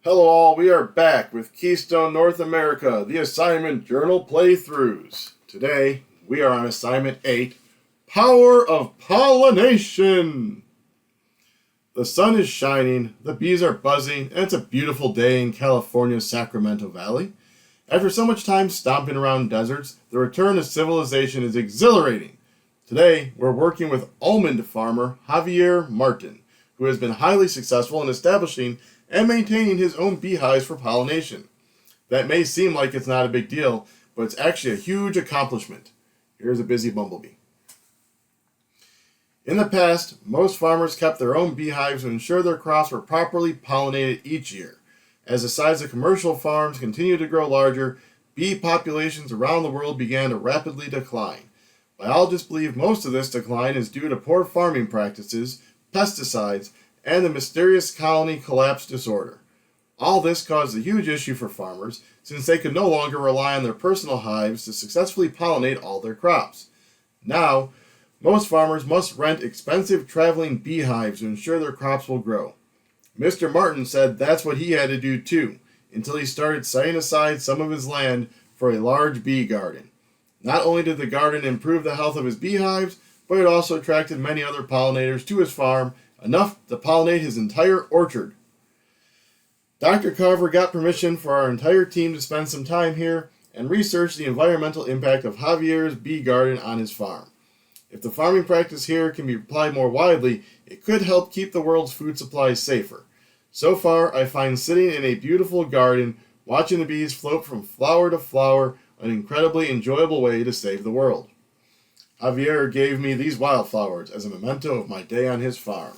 Hello all, we are back with Keystone North America, the assignment journal playthroughs. Today, we are on assignment 8, Power of Pollination. The sun is shining, the bees are buzzing, and it's a beautiful day in California's Sacramento Valley. After so much time stomping around deserts, the return to civilization is exhilarating. Today, we're working with almond farmer Javier Martin, who has been highly successful in establishing and maintaining his own beehives for pollination. That may seem like it's not a big deal, but it's actually a huge accomplishment. Here's a busy bumblebee. In the past, most farmers kept their own beehives to ensure their crops were properly pollinated each year. As the size of commercial farms continued to grow larger, bee populations around the world began to rapidly decline. Biologists believe most of this decline is due to poor farming practices, pesticides, and the mysterious colony collapse disorder. All this caused a huge issue for farmers, since they could no longer rely on their personal hives to successfully pollinate all their crops. Now, most farmers must rent expensive traveling beehives to ensure their crops will grow. Mr. Martin said that's what he had to do too, until he started setting aside some of his land for a large bee garden. Not only did the garden improve the health of his beehives, but it also attracted many other pollinators to his farm, enough to pollinate his entire orchard. Dr. Carver got permission for our entire team to spend some time here and research the environmental impact of Javier's bee garden on his farm. If the farming practice here can be applied more widely, it could help keep the world's food supplies safer. So far, I find sitting in a beautiful garden, watching the bees float from flower to flower, an incredibly enjoyable way to save the world. Javier gave me these wildflowers as a memento of my day on his farm.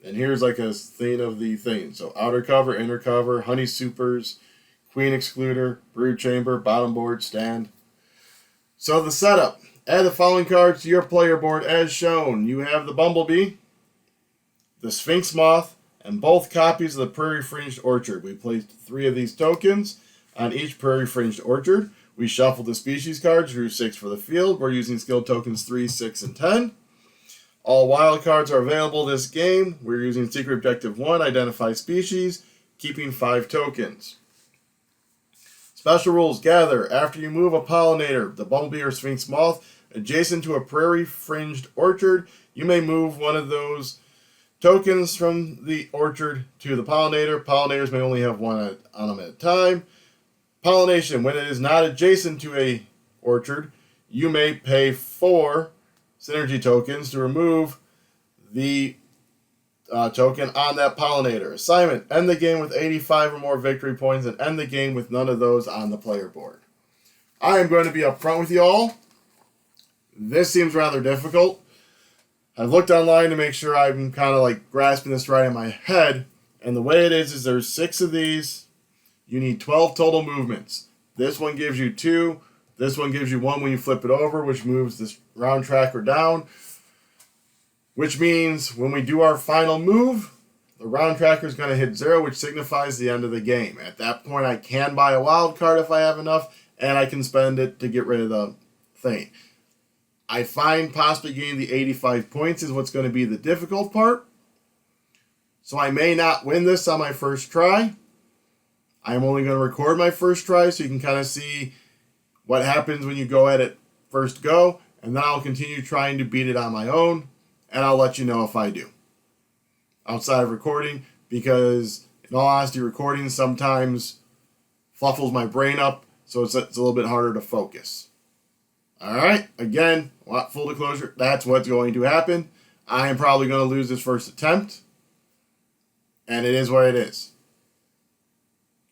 And here's like a thing of the thing. So outer cover, inner cover, honey supers, queen excluder, brood chamber, bottom board, stand. So the setup. Add the following cards to your player board as shown. You have the bumblebee, the sphinx moth, and both copies of the prairie fringed orchard. We placed 3 of these tokens on each prairie fringed orchard. We shuffled the species cards, drew 6 for the field. We're using skill tokens 3, 6, and 10. All wild cards are available this game. We're using Secret Objective 1, Identify Species, keeping 5 tokens. Special rules: gather after you move a pollinator, the bumblebee or sphinx moth, adjacent to a prairie fringed orchard. You may move one of those tokens from the orchard to the pollinator. Pollinators may only have one on them at a time. Pollination: when it is not adjacent to a orchard, you may pay 4 synergy tokens to remove the token on that pollinator. Assignment: end the game with 85 or more victory points and end the game with none of those on the player board. I am going to be upfront with you all. This seems rather difficult. I've looked online to make sure I'm kind of like grasping this right in my head, and the way it is there's 6 of these. You need 12 total movements. This one gives you 2. This one gives you 1 when you flip it over, which moves this round tracker down. Which means when we do our final move, the round tracker is going to hit 0, which signifies the end of the game. At that point, I can buy a wild card if I have enough, and I can spend it to get rid of the thing. I find possibly getting the 85 points is what's going to be the difficult part. So I may not win this on my first try. I'm only going to record my first try so you can kind of see what happens when you go at it first go, and then I'll continue trying to beat it on my own, and I'll let you know if I do. Outside of recording, because in all honesty, recording sometimes fluffles my brain up, so it's a little bit harder to focus. Alright, again, full disclosure, that's what's going to happen. I am probably going to lose this first attempt, and it is what it is.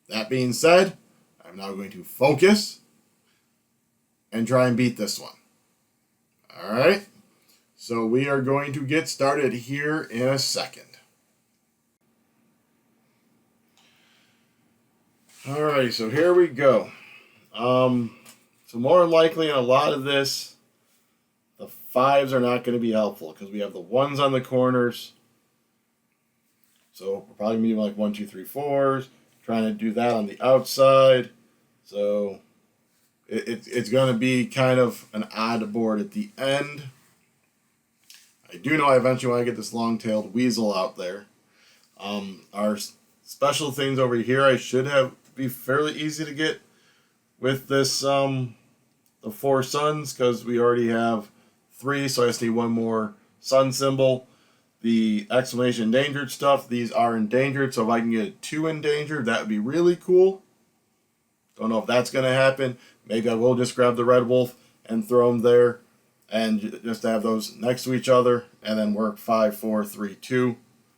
That being said, I'm now going to focus and try and beat this one. Alright, so we are going to get started here in a second. Alright, so here we go. So more than likely in a lot of this, the 5s are not going to be helpful because we have the 1s on the corners. So we're probably going to be like 1, 2, 3, 4s. Trying to do that on the outside. So it's going to be kind of an odd board at the end. I do know I eventually want to get this long-tailed weasel out there. Our special things over here I should have be fairly easy to get with this the 4 suns, because we already have 3, so I just need one more sun symbol. The exclamation endangered stuff, these are endangered, so if I can get 2 endangered, that would be really cool. Don't know if that's going to happen. Maybe I will just grab the red wolf and throw them there, and just have those next to each other, and then work 5, 4, 3, 2,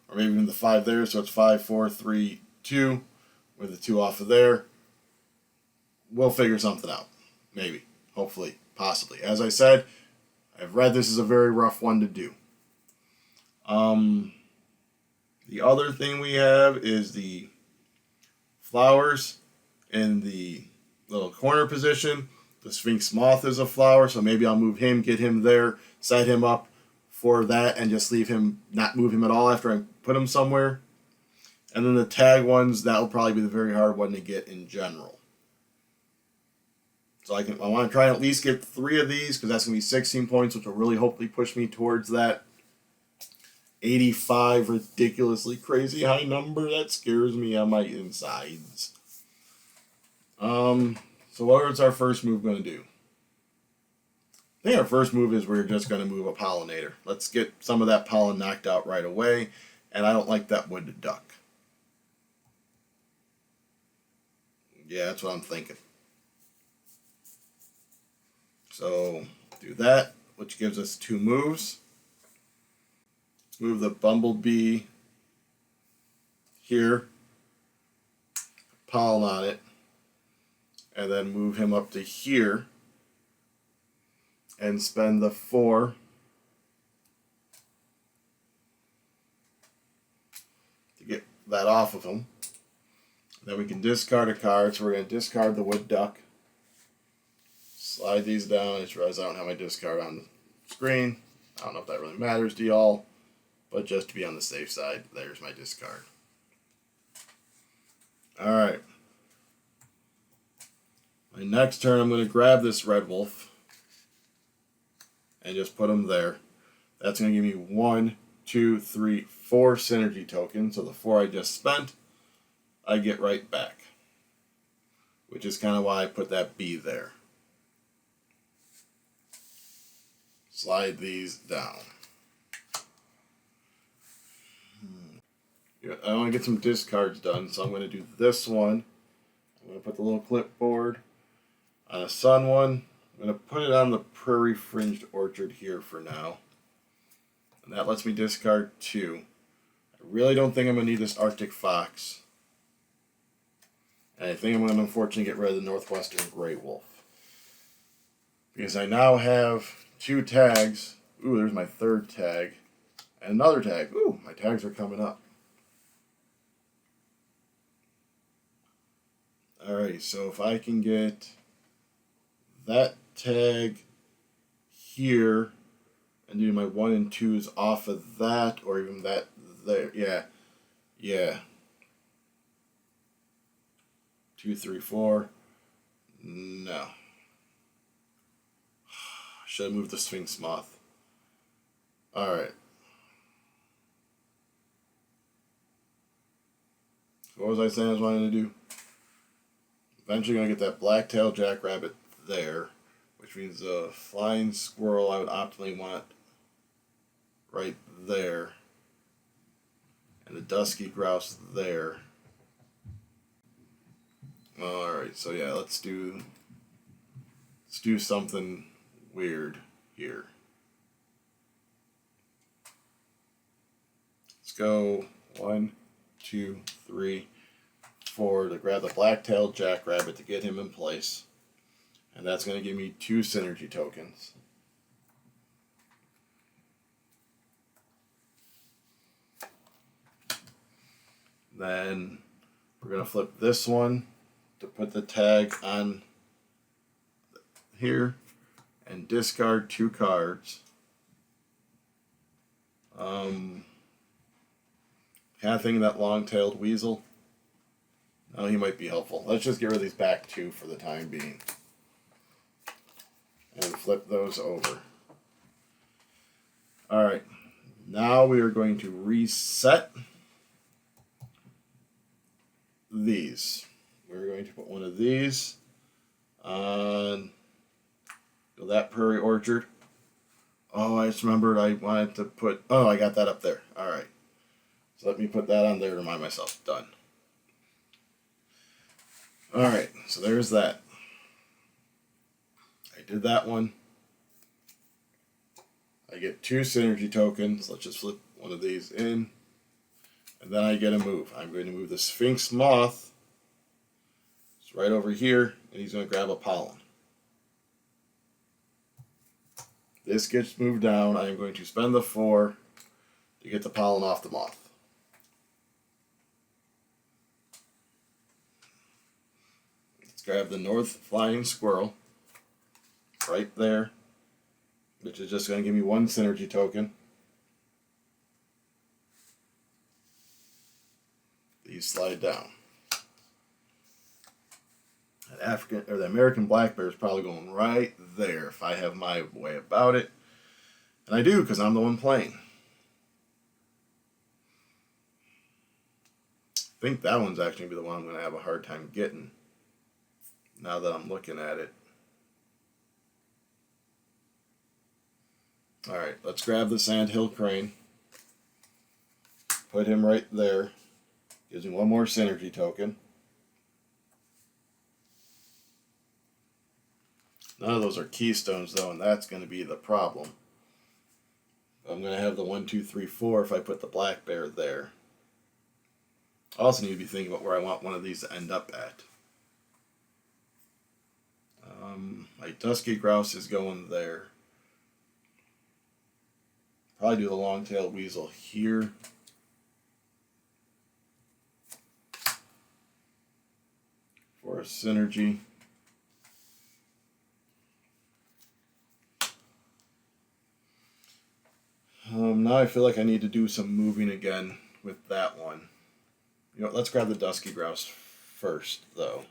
or maybe even the 5 there, so it's 5, 4, 3, 2, with the 2 off of there. We'll figure something out. Maybe. Hopefully. Possibly. As I said, I've read this is a very rough one to do. The other thing we have is the flowers in the little corner position. The Sphinx Moth is a flower, so maybe I'll move him, get him there, set him up for that, and just leave him, not move him at all after I put him somewhere. And then the tag ones, that'll probably be the very hard one to get in general. So I want to try and at least get 3 of these, because that's going to be 16 points, which will really hopefully push me towards that 85 ridiculously crazy high number. That scares me on my insides. So what is our first move going to do? I think our first move is we're just going to move a pollinator. Let's get some of that pollen knocked out right away. And I don't like that wood duck. Yeah, that's what I'm thinking. So do that, which gives us 2 moves. Let's move the bumblebee here, pollen on it, and then move him up to here and spend the 4 to get that off of him. Then we can discard a card, so we're going to discard the wood duck. Slide these down. I just realized I don't have my discard on the screen. I don't know if that really matters to y'all, but just to be on the safe side, there's my discard. Alright. My next turn, I'm going to grab this red wolf and just put him there. That's going to give me 1, 2, 3, 4 synergy tokens. So the 4 I just spent, I get right back. Which is kind of why I put that bee there. Slide these down. I want to get some discards done, so I'm going to do this one. I'm going to put the little clipboard on a sun one. I'm going to put it on the prairie fringed orchard here for now. And that lets me discard 2. I really don't think I'm going to need this Arctic fox. And I think I'm going to unfortunately get rid of the northwestern gray wolf. Because I now have 2 tags. Ooh, there's my 3rd tag. And another tag. Ooh, my tags are coming up. Alright, so if I can get that tag here and do my 1 and 2s off of that, or even that there. Yeah. 2, 3, 4. No. Should have moved the Sphinx Moth. Alright. What was I saying I was wanting to do? Eventually going to get that black-tailed jackrabbit there, which means a flying squirrel I would optimally want right there, and the dusky grouse there. Alright, so yeah, let's do something weird here. Let's go 1, 2, 3, 4 to grab the black-tailed jackrabbit to get him in place. And that's going to give me 2 synergy tokens. Then we're going to flip this one to put the tag on here and discard 2 cards. Kind of thinking that long-tailed weasel. Oh, he might be helpful. Let's just get rid of these back 2 for the time being. And flip those over. Alright. Now we are going to reset these. We're going to put one of these on that prairie orchard. Oh, I just remembered I wanted to put, oh, I got that up there. All right. So let me put that on there to remind myself. Done. All right, so there's that. I did that one. I get 2 synergy tokens. Let's just flip one of these in. And then I get a move. I'm going to move the Sphinx Moth. It's right over here, and he's going to grab a pollen. This gets moved down. I am going to spend the 4 to get the pollen off the moth. Let's grab the North Flying Squirrel right there, which is just going to give me 1 synergy token. These slide down. That African or the American black bear is probably going right there if I have my way about it, and I do because I'm the one playing. I think that one's actually going to be the one I'm going to have a hard time getting now that I'm looking at it. Alright, let's grab the Sandhill Crane. Put him right there. Gives me 1 more synergy token. None of those are keystones though, and that's going to be the problem. I'm going to have the 1, 2, 3, 4 if I put the black bear there. I also need to be thinking about where I want one of these to end up at. My Dusky Grouse is going there. Probably do the long-tailed weasel here. For a synergy. Now I feel like I need to do some moving again with that one. You know, let's grab the Dusky Grouse first, though.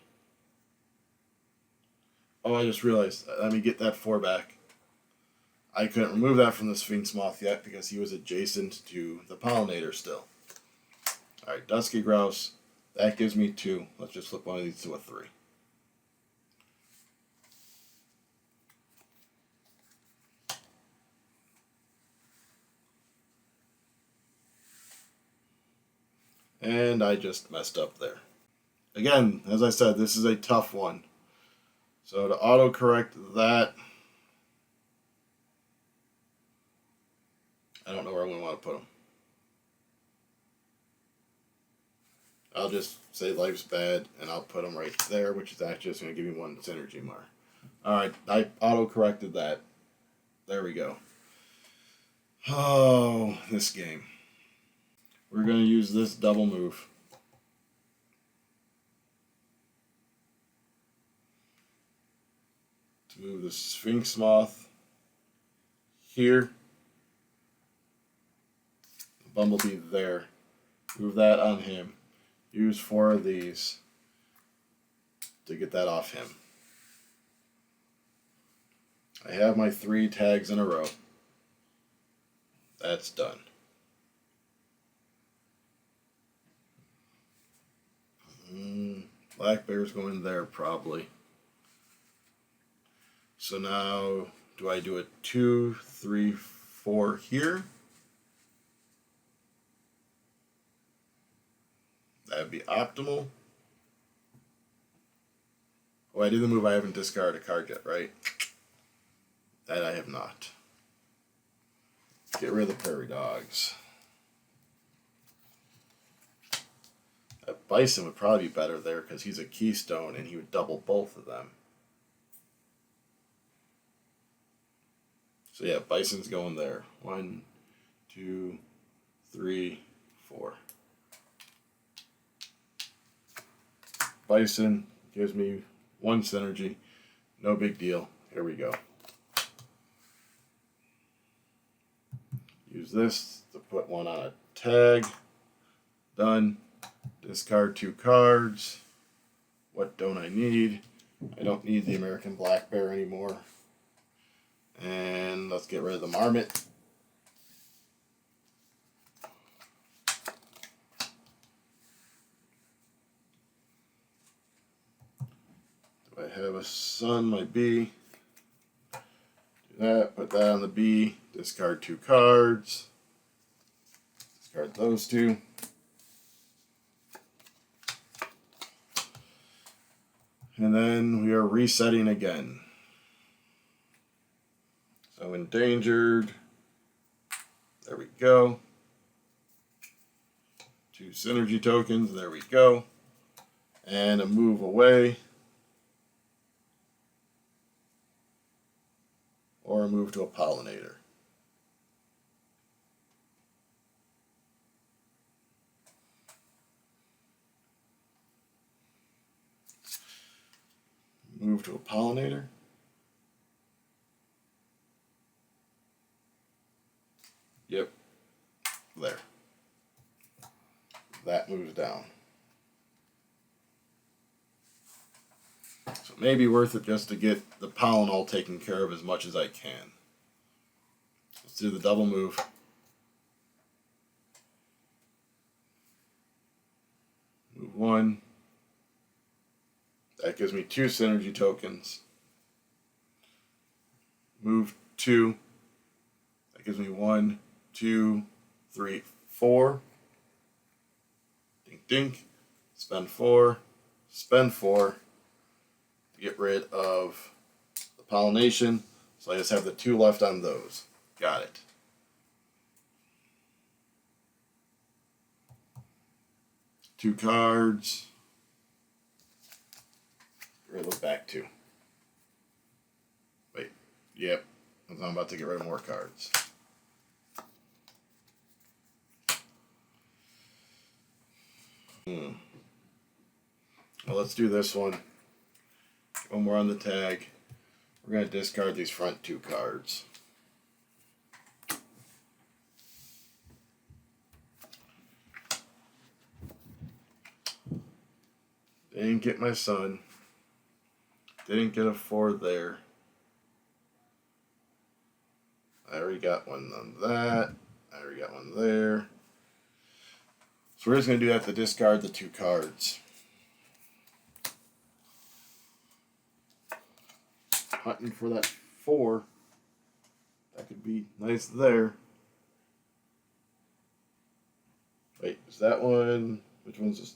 Oh, I just realized. Let me get that 4 back. I couldn't remove that from the Sphinx Moth yet because he was adjacent to the pollinator still. Alright, Dusky Grouse. That gives me 2. Let's just flip one of these to a 3. And I just messed up there. Again, as I said, this is a tough one. So to auto-correct that, I don't know where I'm going to want to put them. I'll just say life's bad, and I'll put them right there, which is actually just going to give me 1 synergy mark. Alright, I auto-corrected that. There we go. Oh, this game. We're going to use this double move. To move the Sphinx Moth here. The Bumblebee there. Move that on him. Use 4 of these to get that off him. I have my 3 tags in a row. That's done. Black bear's going there probably. So now, do I do a 2, 3, 4 here? That would be optimal. Oh, I did the move. I haven't discarded a card yet, right? That I have not. Get rid of the prairie dogs. That bison would probably be better there because he's a keystone and he would double both of them. So yeah, bison's going there. 1, 2, 3, 4. Bison gives me 1 synergy. No big deal. Here we go. Use this to put 1 on a tag. Done. Discard 2 cards. What don't I need? I don't need the American black bear anymore. And let's get rid of the marmot. I have a sun, my bee. Do that, put that on the bee, discard 2 cards. Discard those 2. And then we are resetting again. So endangered. There we go. 2 synergy tokens. There we go. And a move away. Or a move to a pollinator. Move to a pollinator. Yep. There. That moves down. So it may be worth it just to get the pollen all taken care of as much as I can. Let's do the double move. Move 1. That gives me 2 synergy tokens. Move 2. That gives me 1, 2, 3, 4. Dink, dink. Spend 4. Spend 4. To get rid of the pollination. So I just have the 2 left on those. Got it. Two cards. Get rid of those back 2. Wait. Yep. I'm about to get rid of more cards. Well, let's do this one. When we're on the tag, we're going to discard these front 2 cards. Didn't get my sun. Didn't get a 4 there. I already got one on that. I already got one there. So we're just going to do that to discard the 2 cards. Hunting for that 4. That could be nice there. Wait, is that one? Which one's this?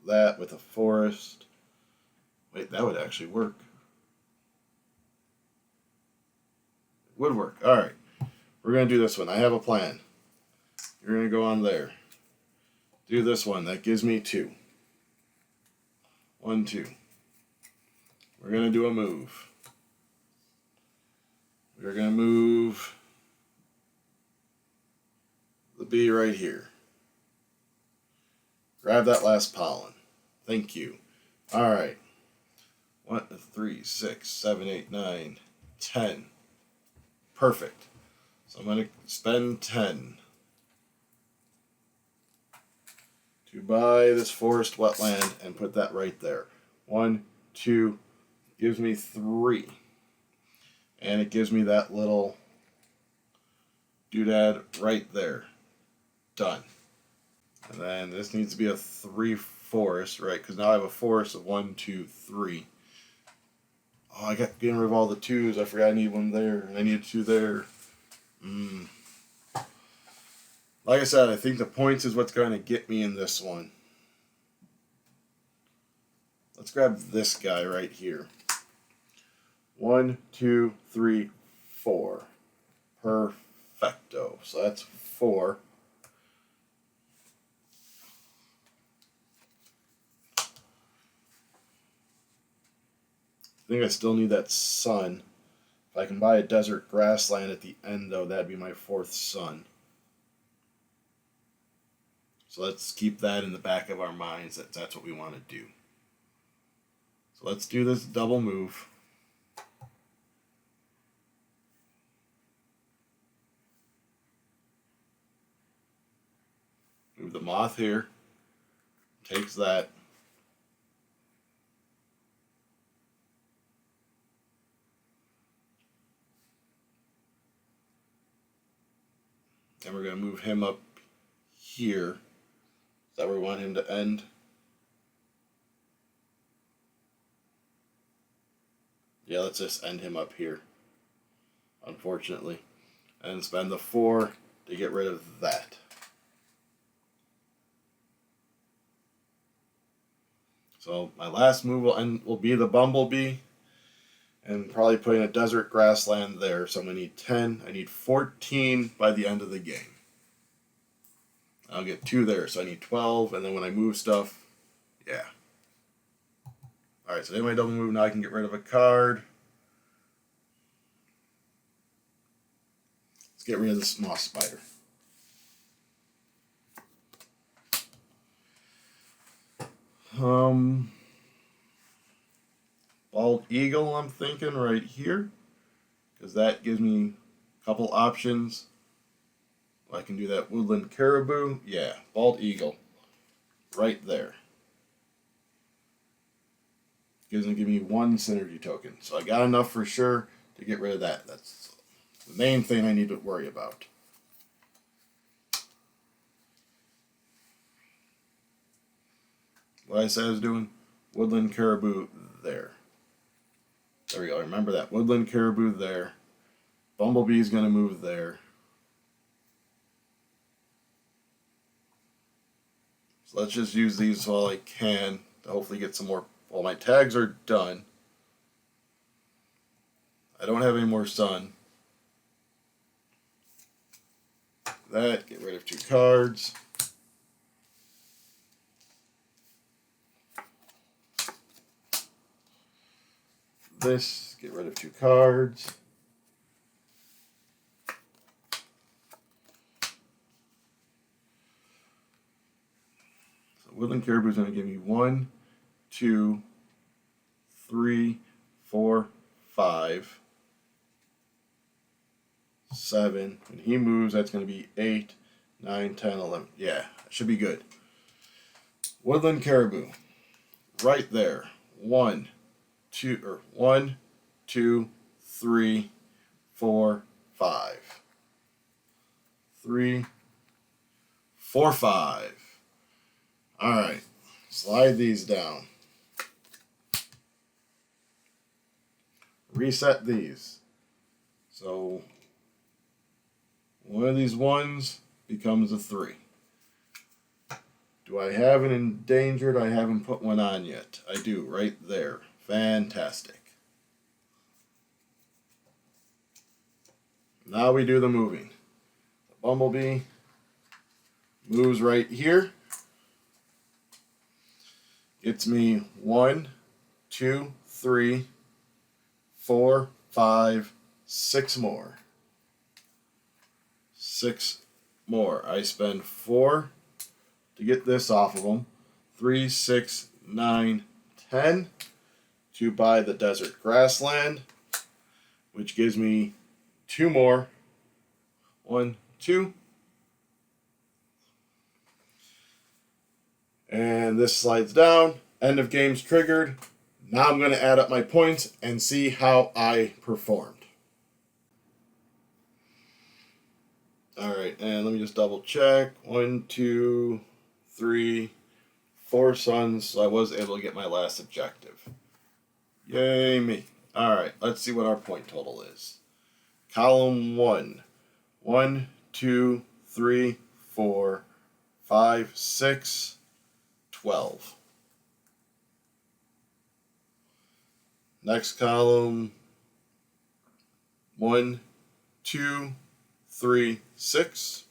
That with a forest. Wait, that would actually work. It would work. Alright. We're going to do this one. I have a plan. You're going to go on there. Do this one. That gives me 2. 1, 2. We're going to do a move. We're going to move the bee right here. Grab that last pollen. Thank you. Alright. 1, 3, 6, 7, 8, 9, 10. Perfect. So I'm going to spend 10 to buy this forest wetland and put that right there. 1, 2, gives me 3. And it gives me that little doodad right there. Done. And then this needs to be a 3 forest, right? Because now I have a forest of 1, 2, 3. Oh, I got getting rid of all the 2s. I forgot I need 1 there, and I need 2 there. Like I said, I think the points is what's going to get me in this one. Let's grab this guy right here. 1, 2, 3, 4. Perfecto. So that's 4. I think I still need that sun. If I can buy a desert grassland at the end, though, that'd be my 4th sun. So let's keep that in the back of our minds that that's what we want to do. So let's do this double move. Move the moth here. Takes that. And we're going to move him up here. Is that where we want him to end? Yeah, let's just end him up here, unfortunately. And spend the 4 to get rid of that. So my last move will be the Bumblebee. And probably putting a desert grassland there. So I'm going to need 10. I need 14 by the end of the game. I'll get 2 there. So I need 12. And then when I move stuff, yeah. Alright, so then my double move. Now I can get rid of a card. Let's get rid of this moss spider. Bald eagle, I'm thinking right here, because that gives me a couple options. I can do that woodland caribou. Yeah, bald eagle, right there. Give me 1 synergy token, so I got enough for sure to get rid of that. That's the main thing I need to worry about. What I said I was doing, woodland caribou there. There we go. Remember that. Woodland caribou there. Bumblebee's going to move there. So let's just use these while I can to hopefully get some more. Well, my tags are done. I don't have any more sun. That. Get rid of 2 cards. This, get rid of 2 cards. So woodland caribou is going to give me 1, 2, 3, 4, 5, 7. When he moves, that's going to be 8, 9, 10, 11. Yeah, that should be good. Woodland caribou, right there. 1, 2, 3, 4, 5. 3, 4, 5. Alright, slide these down. Reset these. So, one of these 1s becomes a 3. Do I have an endangered? I haven't put one on yet. I do, right there. Fantastic. Now we do the moving. The Bumblebee moves right here. Gets me 1, 2, 3, 4, 5, 6 more. 6 more. I spend 4 to get this off of them. 3, 6, 9, 10 to buy the desert grassland, which gives me 2 more. 1, 2. And this slides down. End of game's triggered. Now I'm going to add up my points and see how I performed. Alright, and let me just double check. 1, 2, 3, 4 suns. So I was able to get my last objective. Yay me. Alright, let's see what our point total is. Column 1. 1, 2, 3, 4, 5, 6, 12. Next column. 1, 2, 3, 6.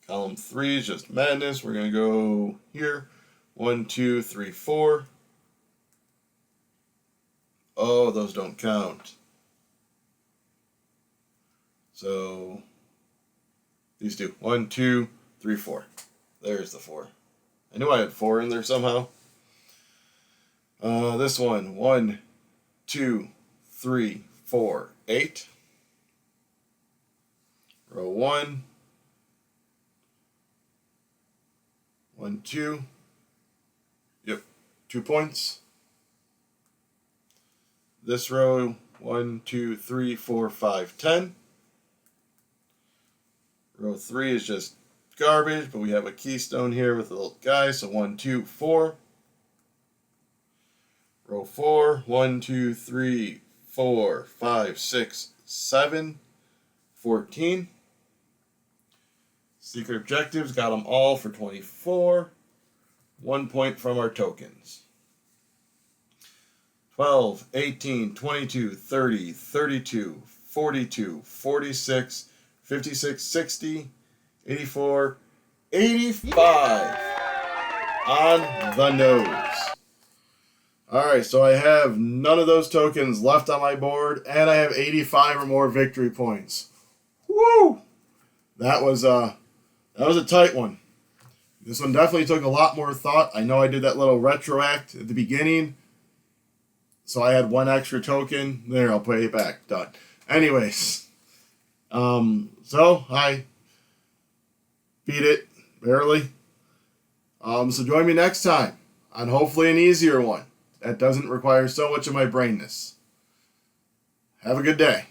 Column 3 is just madness. We're going to go here. 1, 2, 3, 4. Oh, those don't count. So, these two. 1, 2, 3, 4. There's the 4. I knew I had 4 in there somehow. This one. 1, 2, 3, 4, 8. Row 1. 1, 2. Yep, 2 points. This row, 1, 2, 3, 4, 5, 10. Row 3 is just garbage, but we have a keystone here with a little guy, so 1, 2, 4. Row 4, 1, 2, 3, 4, 5, 6, 7, 14. Secret objectives, got them all for 24. 1 point from our tokens. 12, 18, 22, 30, 32, 42, 46, 56, 60, 84, 85 on the nose. Alright, so I have none of those tokens left on my board, and I have 85 or more victory points. Woo! That was a tight one. This one definitely took a lot more thought. I know I did that little retroact at the beginning, so I had one extra token. There, I'll pay it back. Done. Anyways, so I beat it barely. So join me next time on hopefully an easier one that doesn't require so much of my brainness. Have a good day.